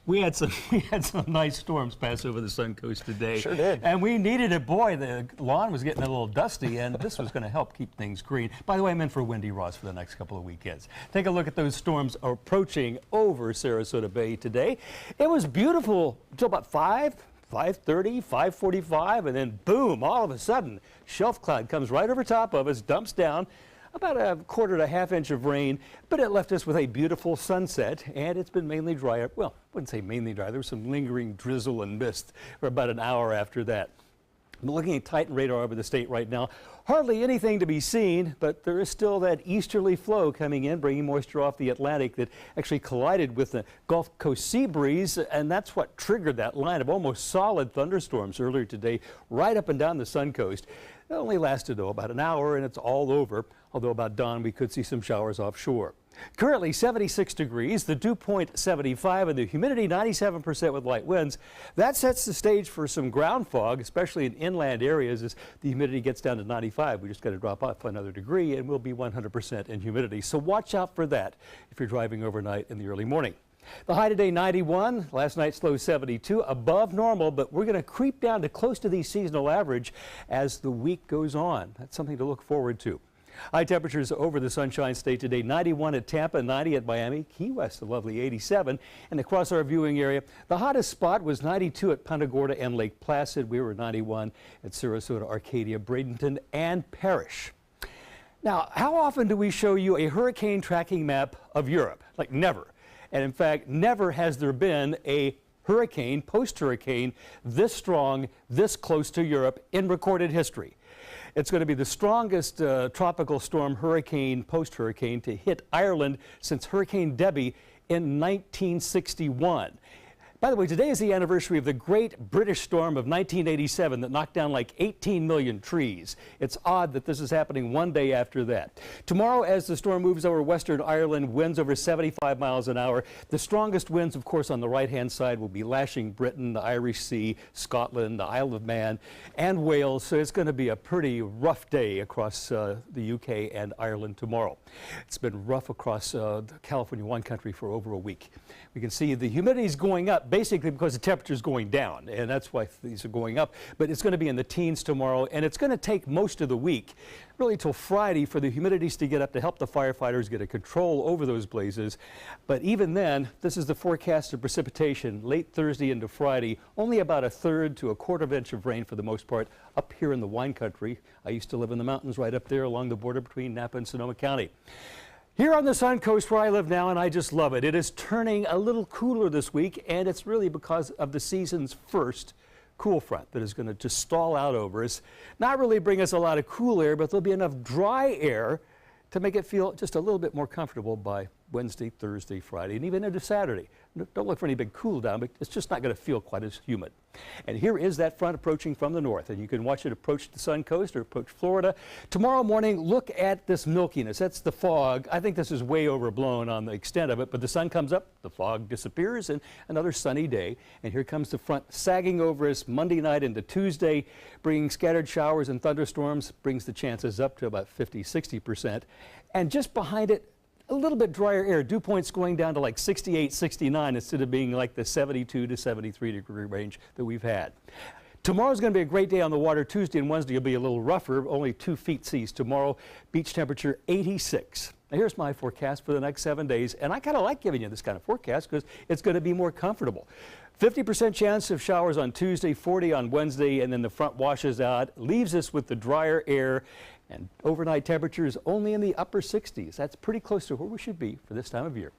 We had some nice storms pass over the Sun Coast today. Sure did. And we needed it. Boy, the lawn was getting a little dusty, and this was going to help keep things green. By the way, I'm in for Windy Ross for the next couple of weekends. Take a look at those storms approaching over Sarasota Bay today. It was beautiful until about 5:30, 5:45, and then boom, all of a sudden, shelf cloud comes right over top of us, dumps down about a quarter to a half inch of rain, but it left us with a beautiful sunset, and it's been mainly dry. Well, I wouldn't say mainly dry. There was some lingering drizzle and mist for about an hour after that. I'm looking at Titan radar over the state right now. Hardly anything to be seen, but there is still that easterly flow coming in, bringing moisture off the Atlantic that actually collided with the Gulf Coast sea breeze, and that's what triggered that line of almost solid thunderstorms earlier today, right up and down the Sun Coast. It only lasted, though, about an hour, and it's all over, although about dawn we could see some showers offshore. Currently 76 degrees, the dew point 75, and the humidity 97% with light winds. That sets the stage for some ground fog, especially in inland areas as the humidity gets down to 95. We just got to drop off another degree and we'll be 100% in humidity. So watch out for that if you're driving overnight in the early morning. The high today 91, last night's low 72, above normal, but we're going to creep down to close to the seasonal average as the week goes on. That's something to look forward to. High temperatures over the Sunshine State today, 91 at Tampa, 90 at Miami, Key West, a lovely 87. And across our viewing area, the hottest spot was 92 at Punta Gorda and Lake Placid. We were 91 at Sarasota, Arcadia, Bradenton, and Parrish. Now, how often do we show you a hurricane tracking map of Europe? Like never. And in fact, never has there been a hurricane, post-hurricane, this strong, this close to Europe in recorded history. It's going to be the strongest tropical storm hurricane, post-hurricane, to hit Ireland since Hurricane Debbie in 1961. By the way, today is the anniversary of the great British storm of 1987 that knocked down like 18 million trees. It's odd that this is happening one day after that. Tomorrow, as the storm moves over western Ireland, winds over 75 miles an hour. The strongest winds, of course, on the right-hand side will be lashing Britain, the Irish Sea, Scotland, the Isle of Man, and Wales. So it's going to be a pretty rough day across the UK and Ireland tomorrow. It's been rough across the California wine country for over a week. We can see the humidity is going up basically because the temperature is going down, and that's why these are going up. But it's going to be in the teens tomorrow, and it's going to take most of the week, really till Friday, for the humidities to get up to help the firefighters get a control over those blazes. But even then, this is the forecast of precipitation late Thursday into Friday, only about a third to a quarter of an inch of rain for the most part up here in the wine country. I used to live in the mountains right up there along the border between Napa and Sonoma County. Here on the Sun Coast where I live now, and I just love it, it is turning a little cooler this week, and it's really because of the season's first cool front that is going to just stall out over us. Not really bring us a lot of cool air, but there'll be enough dry air to make it feel just a little bit more comfortable by Wednesday, Thursday, Friday, and even into Saturday. Don't look for any big cool down, but it's just not going to feel quite as humid. And here is that front approaching from the north, and you can watch it approach the Sun Coast or approach Florida. Tomorrow morning, look at this milkiness. That's the fog. I think this is way overblown on the extent of it, but the sun comes up, the fog disappears, and another sunny day. And here comes the front sagging over us Monday night into Tuesday, bringing scattered showers and thunderstorms, brings the chances up to about 50–60%. And just behind it, a little bit drier air, dew points going down to like 68, 69 instead of being like the 72 to 73 degree range that we've had. Tomorrow's going to be a great day on the water. Tuesday and Wednesday will be a little rougher, only 2 feet seas tomorrow. Beach temperature 86. Now here's my forecast for the next 7 days, and I kind of like giving you this kind of forecast because it's going to be more comfortable. 50% chance of showers on Tuesday, 40 on Wednesday, and then the front washes out, leaves us with the drier air, and overnight temperatures only in the upper 60s. That's pretty close to where we should be for this time of year.